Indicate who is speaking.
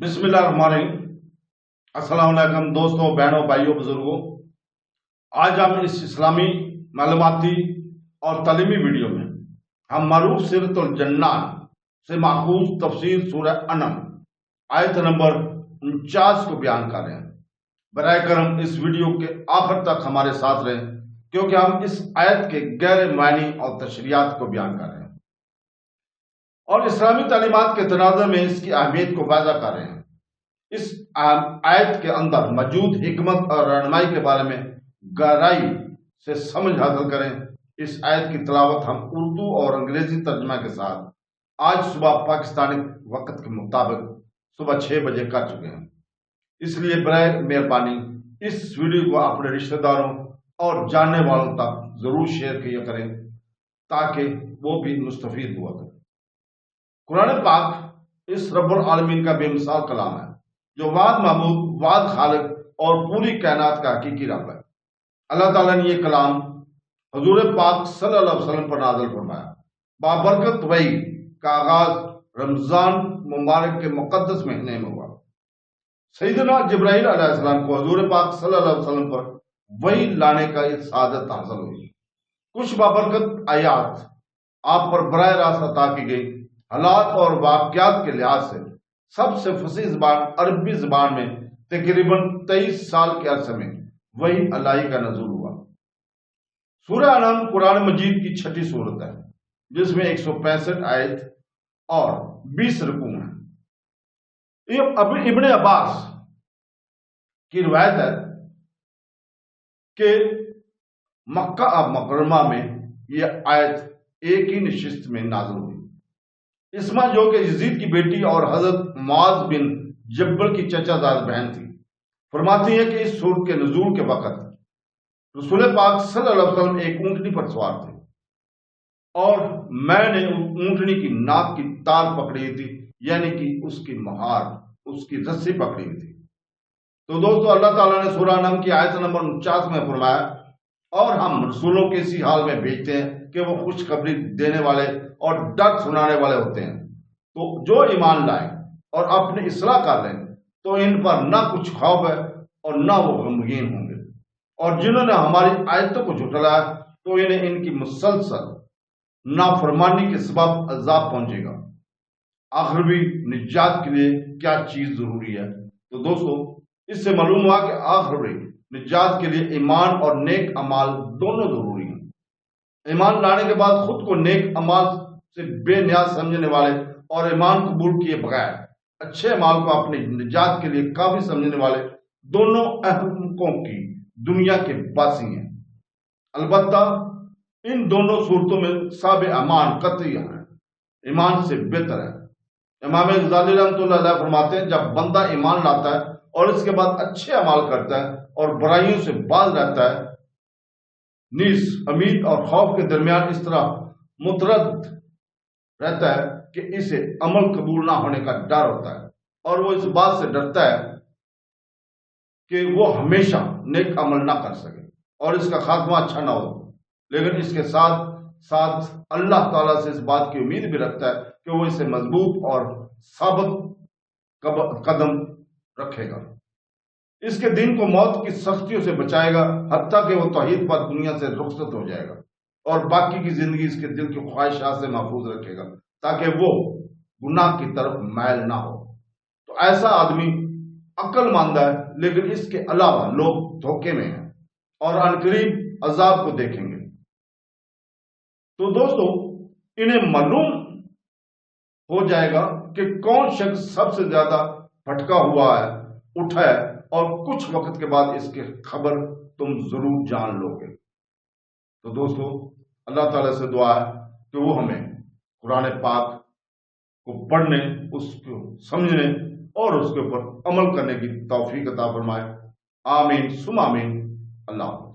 Speaker 1: بسم اللہ الرحمن الرحیم۔ السلام علیکم دوستوں، بہنوں، بھائیوں، بزرگوں۔ آج ہم اس اسلامی معلوماتی اور تعلیمی ویڈیو میں ہم معروف سیرت الجنان سے ماخوذ تفسیر سورہ انعام آیت نمبر 49 کو بیان کر رہے ہیں۔ براہ کرم اس ویڈیو کے آخر تک ہمارے ساتھ رہیں، کیونکہ ہم اس آیت کے گہرے معنی اور تشریحات کو بیان کر رہے ہیں اور اسلامی تعلیمات کے تناظر میں اس کی اہمیت کو واضح کر رہے ہیں۔ اس آیت کے اندر موجود حکمت اور رہنمائی کے بارے میں گہرائی سے سمجھ حاصل کریں۔ اس آیت کی تلاوت ہم اردو اور انگریزی ترجمہ کے ساتھ آج صبح پاکستانی وقت کے مطابق صبح 6 بجے کر چکے ہیں۔ اس لیے برائے مہربانی اس ویڈیو کو اپنے رشتہ داروں اور جاننے والوں تک ضرور شیئر کیا کریں تاکہ وہ بھی مستفید ہوا کریں۔ قرآن پاک اس رب العالمین کا بے مثال کلام ہے، جو واحد معبود، واحد خالق اور پوری کائنات کا حقیقی رب ہے۔ اللہ تعالیٰ نے یہ کلام حضور پاک صلی اللہ علیہ وسلم پر نازل فرمایا۔ بابرکت وحی کا آغاز رمضان مبارک کے مقدس مہینے میں ہوا۔ سیدنا جبرائیل علیہ السلام کو حضور پاک صلی اللہ علیہ وسلم پر وحی لانے کا یہ سعادت حاصل ہوئی۔ کچھ بابرکت آیات آپ پر براہ راست عطا کی گئی۔ حالات اور واقعات کے لحاظ سے سب سے فصیح زبان عربی زبان میں تقریباً 23 سال کے عرصے میں وحی الہی کا نزول ہوا۔ سورہ انعام قرآن مجید کی 6ٹھی سورت ہے، جس میں 165 آیت اور 20 رکوع ہیں۔ ابن عباس کی روایت ہے کہ مکہ مکرمہ میں یہ آیت ایک ہی نشست میں نازل ہوئی۔ اسما، جو کہ یزید کی بیٹی اور حضرت معاذ بن جبل کی چچا زاد بہن تھی، فرماتی ہے کہ اس سورت کے نزول کے وقت رسول پاک صلی اللہ علیہ وسلم ایک اونٹنی پر سوار تھے اور میں نے اونٹنی کی ناک کی تال پکڑی ہوئی تھی، یعنی کہ اس کی مہار، اس کی رسی پکڑی ہوئی تھی۔ تو دوستو، اللہ تعالیٰ نے سورہ انعام کی آیت نمبر 49 میں فرمایا، اور ہم رسولوں کے اسی حال میں بھیجتے ہیں کہ وہ خوشخبری دینے والے اور ڈر سنانے والے ہوتے ہیں۔ تو جو ایمان لائیں اور اپنی اصلاح کر لیں تو ان پر نہ کچھ خوف ہے اور نہ وہ غمگین ہوں گے، اور جنہوں نے ہماری آیتوں کو جھٹلایا تو انہیں ان کی مسلسل نافرمانی کے سبب عذاب پہنچے گا۔ آخروی نجات کے لیے کیا چیز ضروری ہے؟ تو دوستو، اس سے معلوم ہوا کہ آخروی نجات کے لیے ایمان اور نیک اعمال دونوں ضروری ہیں۔ ایمان لانے کے بعد خود کو نیک اعمال سے بے نیاز سمجھنے والے اور ایمان قبول کیے بغیر اچھے اعمال کو اپنی نجات کے لیے کافی سمجھنے والے دونوں احمقوں کی دنیا کے باسی ہیں۔ البتہ ان دونوں صورتوں میں صاحب ایمان قطعی ہے، ایمان سے بہتر ہے۔ امام غزالی رحمۃ اللہ علیہ فرماتے ہیں، جب بندہ ایمان لاتا ہے اور اس کے بعد اچھے اعمال کرتا ہے اور برائیوں سے باز رہتا ہے، نیز امید اور خوف کے درمیان اس طرح متردد رہتا ہے کہ اسے عمل قبول نہ ہونے کا ڈر ہوتا ہے، اور وہ اس بات سے ڈرتا ہے کہ وہ ہمیشہ نیک عمل نہ کر سکے اور اس کا خاتمہ اچھا نہ ہو، لیکن اس کے ساتھ ساتھ اللہ تعالیٰ سے اس بات کی امید بھی رکھتا ہے کہ وہ اسے مضبوط اور ثابت قدم رکھے گا، اس کے دین کو موت کی سختیوں سے بچائے گا، حتیٰ کہ وہ توحید پر دنیا سے رخصت ہو جائے گا، اور باقی کی زندگی اس کے دل کی خواہشات سے محفوظ رکھے گا تاکہ وہ گناہ کی طرف مائل نہ ہو۔ تو ایسا آدمی عقل مند ہے، لیکن اس کے علاوہ لوگ دھوکے میں ہیں اور عنقریب عذاب کو دیکھیں گے۔ تو دوستو، انہیں معلوم ہو جائے گا کہ کون شخص سب سے زیادہ بھٹکا ہوا ہے، اٹھا ہے، اور کچھ وقت کے بعد اس کی خبر تم ضرور جان لو گے۔ تو دوستو، اللہ تعالیٰ سے دعا ہے کہ وہ ہمیں قرآن پاک کو پڑھنے، اس کو سمجھنے اور اس کے اوپر عمل کرنے کی توفیق عطا فرمائے۔ آمین ثم آمین۔ اللہ حافظ۔